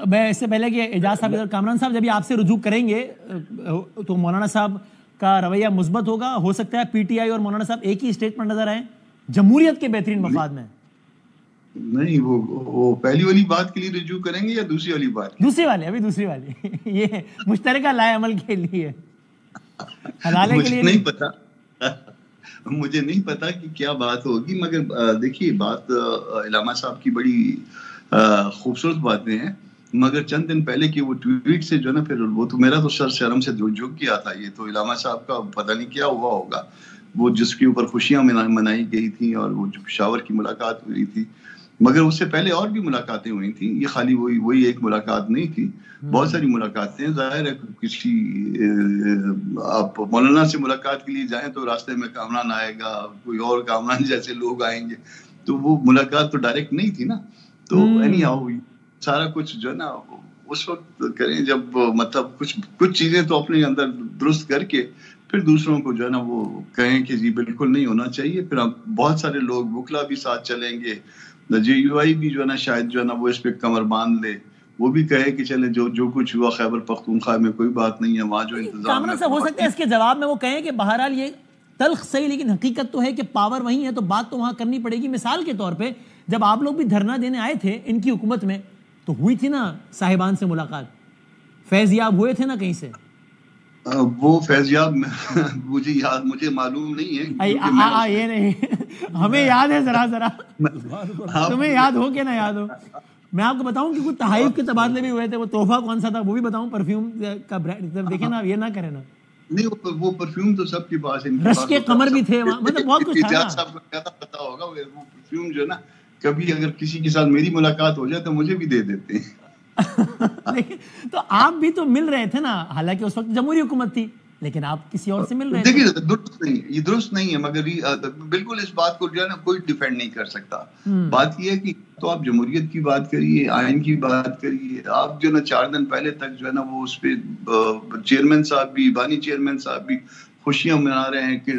میں اس سے پہلے کہ اعجاز صاحب اور کامران صاحب جب یہ آپ سے رجوع کریں گے تو مولانا صاحب کا رویہ مثبت ہوگا. ہو سکتا ہے پی ٹی آئی اور مولانا صاحب ایک ہی اسٹیٹ پر نظر آئیں جمہوریت کے بہترین مفاد میں. نہیں وہ پہلی والی بات کے لیے رجوع کریں گے یا دوسری والی بات؟ دوسری والی, ابھی دوسری والی یہ مشترکہ لائے عمل کے لیے حلالے کے لیے نہیں پتا, مجھے نہیں پتا کہ کیا بات ہوگی, مگر دیکھیے بات علامہ صاحب کی بڑی خوبصورت باتیں ہیں, مگر چند دن پہلے کی وہ ٹویٹ سے جو نا پھر وہ تو میرا تو سر شرم سے جھک گیا تھا. یہ تو علامہ صاحب کا پتہ نہیں کیا ہوا ہوگا, وہ جس کے اوپر خوشیاں منائی گئی تھیں اور وہ جو پشاور کی ملاقات ہوئی تھی, مگر اس سے پہلے اور بھی ملاقاتیں ہوئی تھیں. یہ خالی وہی ایک ملاقات نہیں تھی, بہت ساری ملاقاتیں. ظاہر ہے کسی آپ مولانا سے ملاقات کے لیے جائیں تو راستے میں کامران آئے گا, کوئی اور کامران جیسے لوگ آئیں گے, تو وہ ملاقات تو ڈائریکٹ نہیں تھی نا. تو اینی ہاؤ سارا کچھ جو ہے نا اس وقت کریں جب مطلب کچھ چیزیں تو اپنے اندر درست کر کے پھر دوسروں کو جو ہے نا وہ کہیں کہ جی بالکل نہیں ہونا چاہیے. پھر بہت سارے لوگ بکلا بھی ساتھ چلیں گے, جے یو آئی بھی جو ہے نا شاید جو ہے نا وہ اس پہ کمر باندھ لے, وہ بھی کہے کہ چلے جو کچھ ہوا خیبر پختونخوا میں کوئی بات نہیں ہے, وہاں جو انتظام کامران صاحب ہو سکتا ہے اس کے جواب میں وہ کہیں کہ بہرحال یہ تلخ صحیح لیکن حقیقت تو ہے کہ پاور وہیں ہے تو بات تو وہاں کرنی پڑے گی. مثال کے طور پہ جب آپ لوگ بھی دھرنا دینے آئے تھے ان کی حکومت میں تو ہوئی تھی نا صاحبان سے ملاقات, فیض یاب ہوئے تھے نا کہیں سے. وہ فیضیاب مجھے معلوم نہیں ہے. یہ نہیں ہمیں یاد ہے ذرا تمہیں یاد ہو کہ نہ یاد ہو. میں آپ کو بتاؤں کہ کچھ تحائف کے تبادلے بھی ہوئے تھے, وہ تحفہ کون سا تھا وہ بھی بتاؤں, پرفیوم کا برانڈ دیکھیں نا, یہ نہ کریں نا. نہیں وہ پرفیوم تو سب کے پاس ہے, رش کے قمر بھی تھے وہاں, مطلب بہت کچھ تھا. صاحب کو زیادہ پتا ہوگا وہ پرفیوم جو ہے نا, کبھی اگر کسی کے ساتھ میری ملاقات ہو جائے تو مجھے بھی دے دیتے ہیں. لیکن تو آپ بھی تو مل رہے تھے نا, حالانکہ اس وقت جمہوری حکومت تھی, لیکن آپ کسی اور سے مل رہے تھے. دیکھیے یہ درست نہیں ہے, مگر بالکل اس بات کو جو ہے نا کوئی ڈیفینڈ نہیں کر سکتا. بات یہ ہے کہ تو آپ جمہوریت کی بات کریے, آئین کی بات کریے, آپ جو نا 4 دن پہلے تک جو ہے نا وہ اس پہ چیئرمین صاحب بھی, بانی چیئرمین صاحب بھی خوشیاں منا رہے ہیں کہ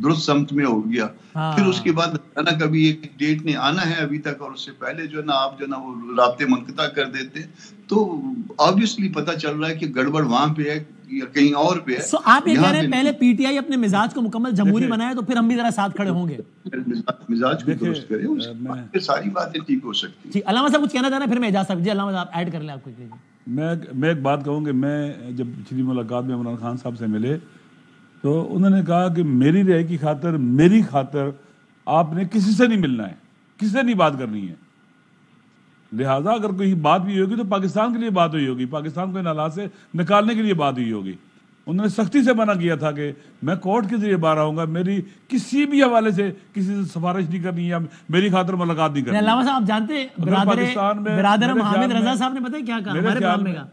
درست سمت میں ہو گیا. پھر اس کے بعد نا کبھی ایک ڈیٹ نے آنا ہے ابھی تک, اور اس سے پہلے جو ہے نا آپ جو ہے نا وہ رابطے منقطع کر دیتے, تو آبویسلی پتہ چل رہا ہے کہ گڑبڑ وہاں پہ ہے یا کہیں اور پہ ہے. سو آپ یہ کہہ رہے ہیں پہلے پی ٹی آئی اپنے مزاج کو مکمل جمہوری بنائے تو پھر ہم بھی ذرا ساتھ کھڑے ہوں گے. مزاج کو درست کرے, اس سے ساری باتیں ٹھیک ہو سکتی ہیں. علامہ صاحب کچھ کہنا چاہ رہے ہیں, پھر میں اعجاز صاحب. جی علامہ صاحب ایڈ کر لیں آپ کچھ. میں ایک بات کہوں کہ میں جب پچھلی ملاقات میں عمران خان صاحب سے ملے تو انہوں نے کہا کہ میری رہائی کی خاطر, میری خاطر آپ نے کسی سے نہیں ملنا ہے, کسی سے نہیں بات کرنی ہے. لہٰذا اگر کوئی بات بھی ہوگی تو پاکستان کے لیے بات ہوئی ہوگی, پاکستان کو ان حالات سے نکالنے کے لیے بات ہوئی ہوگی. انہوں نے سختی سے منع کیا تھا کہ میں کورٹ کے ذریعے باہر آؤں گا, میری کسی بھی حوالے سے کسی سے سفارش نہیں کرنی یا میری خاطر ملاقات نہیں کرنی. علامہ صاحب آپ جانتے ہیں برادر حامد رضا صاحب نے پتہ ہے کیا کہا ہمارے پروگرام میں, کہا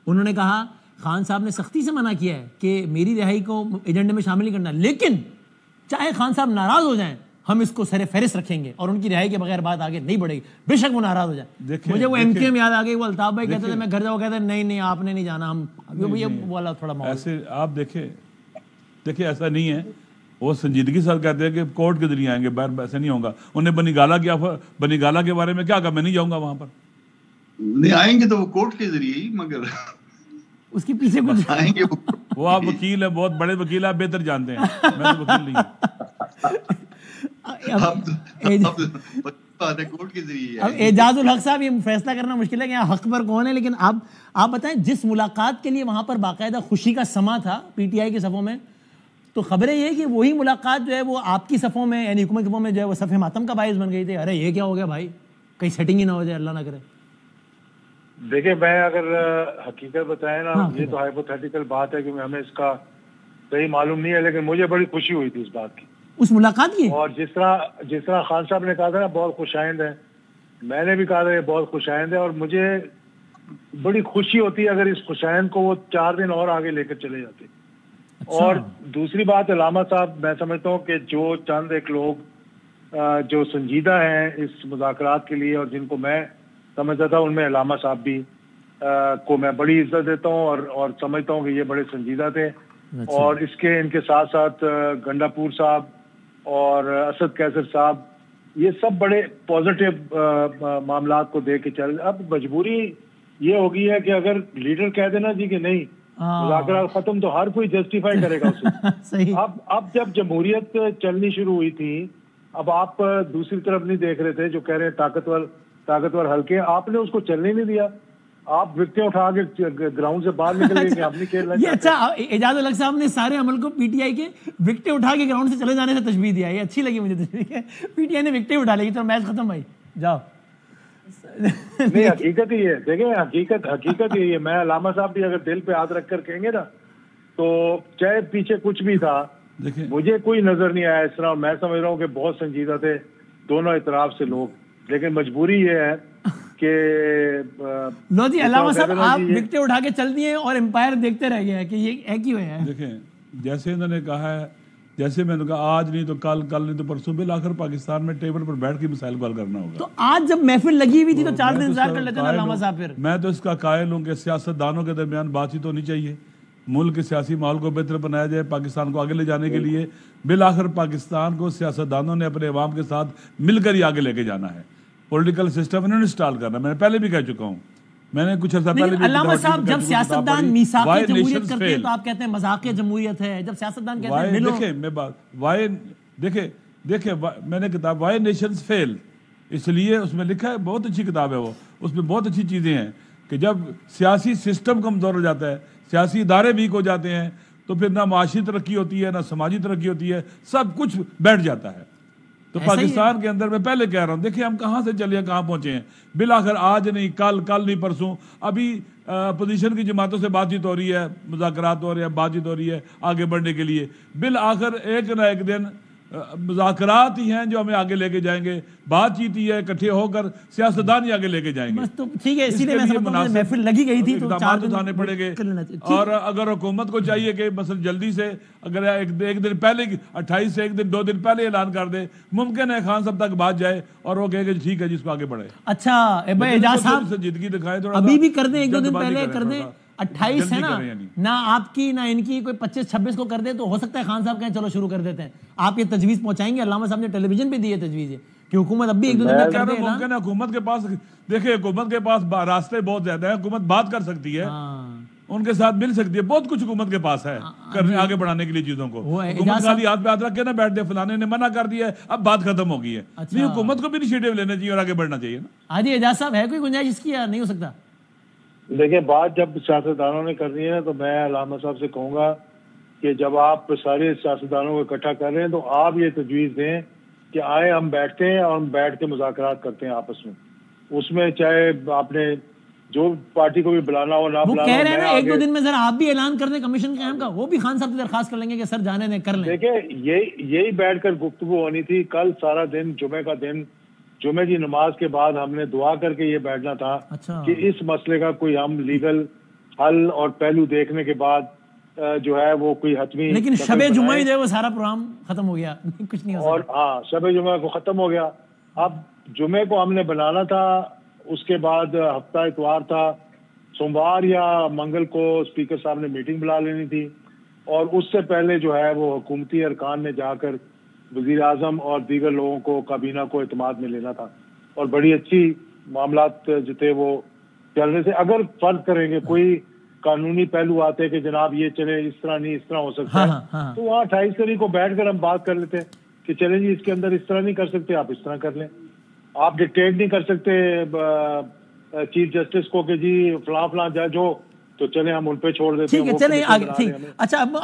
انہوں نے کہا خان صاحب نے سختی سے منع کیا ہے کہ میری رہائی کو ایجنڈے میں شامل نہیں کرنا, لیکن چاہے خان صاحب ناراض ہو جائیں ہم اس کو سر فہرست رکھیں گے اور ان کی رہائی کے بغیر بات آگے نہیں بڑھے گی, بے شک وہ ناراض ہو جائے. مجھے وہ ایم کیو ایم یاد آ گئی, وہ الطاف بھائی کہتے تھے میں گھر جاؤ, کہتے نہیں آپ نے نہیں جانا, ہم والا تھوڑا ایسے آپ دیکھیں ایسا نہیں ہے. وہ سنجیدگی ساتھ کہتے ہیں کہ کورٹ کے ذریعے آئیں گے, باہر ایسے نہیں ہوگا. انہیں بنی گالا کے بارے میں کیا کہا, میں نہیں جاؤں گا وہاں پر. نہیں آئیں گے تو وہ کورٹ کے ذریعے ہی, مگر اس کے پیچھے کچھ آئیں گے. وہ آپ وکیل ہیں, بہت بڑے وکیل, آپ بہتر جانتے ہیں, میں تو وکیل نہیں ہوں. اب اعجاز الحق صاحب یہ فیصلہ کرنا مشکل ہے کہ یہاں حق پر کون ہے, لیکن آپ بتائیں جس ملاقات کے لیے وہاں پر باقاعدہ خوشی کا سما تھا پی ٹی آئی کے صفوں میں, تو خبریں یہ کہ وہی ملاقات جو ہے وہ آپ کی صفوں میں یعنی حکومت صفوں میں جو ہے وہ صف ماتم کا باعث بن گئی تھی. ارے یہ کیا ہو گیا بھائی, کہیں سیٹنگ ہی نہ ہو جائے, اللہ نہ کرے. دیکھیں میں اگر حقیقت بتائیں نا, یہ تو ہائپوتھیٹیکل بات ہے کہ ہمیں اس کا صحیح معلوم نہیں ہے, لیکن مجھے بڑی خوشی ہوئی تھی اس بات کی, اس ملاقات کی. اور جس طرح خان صاحب نے کہا تھا نا بہت خوش آئند ہے, میں نے بھی کہا تھا یہ بہت خوش آئند ہے, اور مجھے بڑی خوشی ہوتی ہے اگر اس خوش آئند کو وہ 4 دن اور آگے لے کر چلے جاتے. اور دوسری بات علامہ صاحب, میں سمجھتا ہوں کہ جو چند ایک لوگ جو سنجیدہ ہیں اس مذاکرات کے لیے اور جن کو میں سمجھتا تھا, ان میں علامہ صاحب بھی کو میں بڑی عزت دیتا ہوں اور سمجھتا ہوں کہ یہ بڑے سنجیدہ تھے. اور ان کے ساتھ ساتھ گنڈا پور صاحب اور اسد کیسر صاحب, یہ سب بڑے پازیٹیو معاملات کو دیکھ کے چل. اب مجبوری یہ ہو گئی ہے کہ اگر لیڈر کہہ دینا جی کہ نہیں مذاکرات ختم تو ہر کوئی جسٹیفائی کرے گا اسے. اب جب جمہوریت چلنی شروع ہوئی تھی, اب آپ دوسری طرف نہیں دیکھ رہے تھے جو کہہ رہے ہیں طاقتور حلقے, آپ نے اس کو چلنے نہیں دیا. آپ وکٹیں اٹھا کے گراؤنڈ سے باہر نکل گئے کہ آپ نہیں کھیلنا. یہ اچھا, اعجاز الگ صاحب نے سارے عمل کو پی ٹی آئی کے وکٹیں اٹھا کے گراؤنڈ سے چلے جانے سے تشبیہ دیا. یہ اچھی لگی مجھے تشبیہ, پی ٹی آئی نے وکٹیں اٹھا لی تو میچ ختم بھائی جاؤ. نہیں, حقیقت ہی ہے. دیکھیں حقیقت ہی ہے. میں علامہ صاحب بھی اگر دل پہ ہاتھ رکھ کر کہیں گے نا تو چاہے پیچھے کچھ بھی تھا, مجھے کوئی نظر نہیں آیا اس طرح. میں سمجھ رہا ہوں کہ بہت سنجیدہ تھے دونوں اطراف سے لوگ, لیکن مجبوری یہ ہے کہ لو جی علامہ صاحب آپ وکٹیں اٹھا کے چل دیے اور امپائر دیکھتے رہ گئے کہ یہ ایک ہی ہوا ہے. دیکھیں جیسے انہوں نے کہا ہے, جیسے میں نے کہا آج نہیں تو کل, کل نہیں تو پرسوں, بالآخر پاکستان میں ٹیبل پر بیٹھ کے مسائل کو حل کرنا ہوگا. تو آج جب محفل لگی ہوئی تھی تو 4 دن انتظار کر لیتے نا علامہ صاحب. پھر میں تو اس کا قائل ہوں کہ سیاست دانوں کے درمیان بات چیت ہونی چاہیے, ملک کے سیاسی ماحول کو بہتر بنایا جائے پاکستان کو آگے لے جانے کے لیے. بالآخر پاکستان کو سیاست دانوں نے اپنے عوام کے ساتھ مل کر ہی آگے لے کے جانا ہے. پولیٹیکل سسٹم انہوں نے انسٹال کرنا, میں نے پہلے بھی کہہ چکا ہوں. میں نے کچھ عرصہ پہلے بھی علامہ صاحب جب سیاستدان میثاق جمہوریت کرتے ہیں تو آپ کہتے ہیں مذاق جمہوریت ہے. جب سیاستدان کہتے ہیں ملو, دیکھیں میں بات دیکھیں میں نے کتاب وائی نیشنز فیل, اس لیے اس میں لکھا ہے, بہت اچھی کتاب ہے وہ, اس میں بہت اچھی چیزیں ہیں کہ جب سیاسی سسٹم کمزور ہو جاتا ہے, سیاسی ادارے ویک ہو جاتے ہیں, تو پھر نہ معاشی ترقی ہوتی ہے, نہ سماجی ترقی ہوتی ہے, سب کچھ بیٹھ جاتا ہے. تو پاکستان کے اندر میں پہلے کہہ رہا ہوں, دیکھیں ہم کہاں سے چلے ہیں, کہاں پہنچے ہیں. بالآخر آج نہیں کل, کل نہیں پرسوں, ابھی اپوزیشن کی جماعتوں سے بات چیت ہو رہی ہے, مذاکرات ہو رہے ہیں, بات چیت ہو رہی ہے آگے بڑھنے کے لیے. بالآخر ایک نہ ایک دن مذاکرات ہی ہیں جو ہمیں آگے لے کے جائیں گے, بات چیت ہی ہے, اکٹھے ہو کر سیاستدان ہی آگے لے کے جائیں گے. بس تو ٹھیک ہے, اسی لیے میں سمجھتا ہوں محفل لگی گئی تھی تو 4 دن اٹھانے پڑیں گے. اور اگر حکومت کو چاہیے کہ مثلا جلدی سے اگر ایک دن پہلے 28 سے 2 دن پہلے اعلان کر دے, ممکن ہے خان صاحب تک بات جائے اور وہ کہے کہ ٹھیک ہے جس کو آگے بڑھے. اچھا اعجاز صاحب جدگی دکھائے, ابھی بھی کر دیں, 1-2 دن پہلے کر دیں. 28 ہے نا, نہ آپ کی نہ ان کی, کوئی 25-26 کو کر دے تو ہو سکتا ہے خان صاحب کہیں چلو شروع کر دیتے ہیں. آپ یہ تجویز پہنچائیں گے؟ علامہ صاحب نے ٹیلی ویژن پہ دی ہے تجویز کہ حکومت اب بھی 1-2 دن میں کر دے. ممکن ہے حکومت کے پاس, دیکھیں حکومت کے پاس راستے بہت زیادہ ہیں, حکومت بات کر سکتی ہے, ان کے ساتھ مل سکتی ہے, بہت کچھ حکومت کے پاس ہے کرنے آگے بڑھانے کے لیے چیزوں کو. حکومت خالی ہاتھ پہ ہاتھ رکھ کے نہ بیٹھ دے, فلانے نے منع کر دیا ہے اب بات ختم ہو گئی ہے. نہیں, حکومت کو بھی انیشیٹو لینا چاہیے اور آگے بڑھنا چاہیے نا. ہاں جی اعجاز صاحب, ہے کوئی گنجائش اس کی یا نہیں ہو سکتا؟ دیکھیں بات جب سیاستدانوں نے کرنی ہے تو میں علامہ صاحب سے کہوں گا کہ جب آپ سارے سیاستدانوں کو اکٹھا کر رہے ہیں تو آپ یہ تجویز دیں کہ آئے ہم بیٹھتے ہیں اور ہم بیٹھ کے مذاکرات کرتے ہیں آپس میں. اس میں چاہے آپ نے جو پارٹی کو بھی بلانا ہو نہ بلانا ہو, کہہ رہے ہیں نا 1-2 دن میں ذرا آپ بھی اعلان کر دیں کمیشن قیام کا, وہ بھی خان صاحب سے درخواست کر لیں گے کہ سر جانے دیں, کر لیں. دیکھیں یہی بیٹھ کر گفتگو ہونی تھی. کل سارا دن جمعے کا دن, جمعے کی نماز کے بعد ہم نے دعا کر کے یہ بیٹھنا تھا کہ اس مسئلے کا کوئی ہم لیگل حل اور پہلو دیکھنے کے بعد جو ہے وہ کوئی حتمی. لیکن شب جمعہ جو ہے وہ سارا پروگرام ختم ہو گیا, کچھ نہیں ہو سکتا. اور ہاں شب جمعہ کو ختم ہو گیا. اب جمعے کو ہم نے بنانا تھا, اس کے بعد ہفتہ اتوار تھا, سوموار یا منگل کو اسپیکر صاحب نے میٹنگ بلا لینی تھی, اور اس سے پہلے جو ہے وہ حکومتی ارکان نے جا کر وزیر اعظم اور دیگر لوگوں کو کابینہ کو اعتماد میں لینا تھا, اور بڑی اچھی معاملات جو تھے وہ چل رہے تھے. اگر فرض کریں گے کوئی قانونی پہلو آتے کہ جناب یہ چلے اس طرح نہیں, اس طرح ہو سکتا ہے, تو وہاں 28 تاریخ کو بیٹھ کر ہم بات کر لیتے کہ چلیں جی اس کے اندر اس طرح نہیں کر سکتے, آپ اس طرح کر لیں. آپ ڈکٹیٹ نہیں کر سکتے چیف جسٹس کو کہ جی فلاں جج ہو, تو چلیں ہم ان پہ چھوڑ دیتے ہیں. ٹھیک ہے, چلیں آگے. ٹھیک, اچھا اب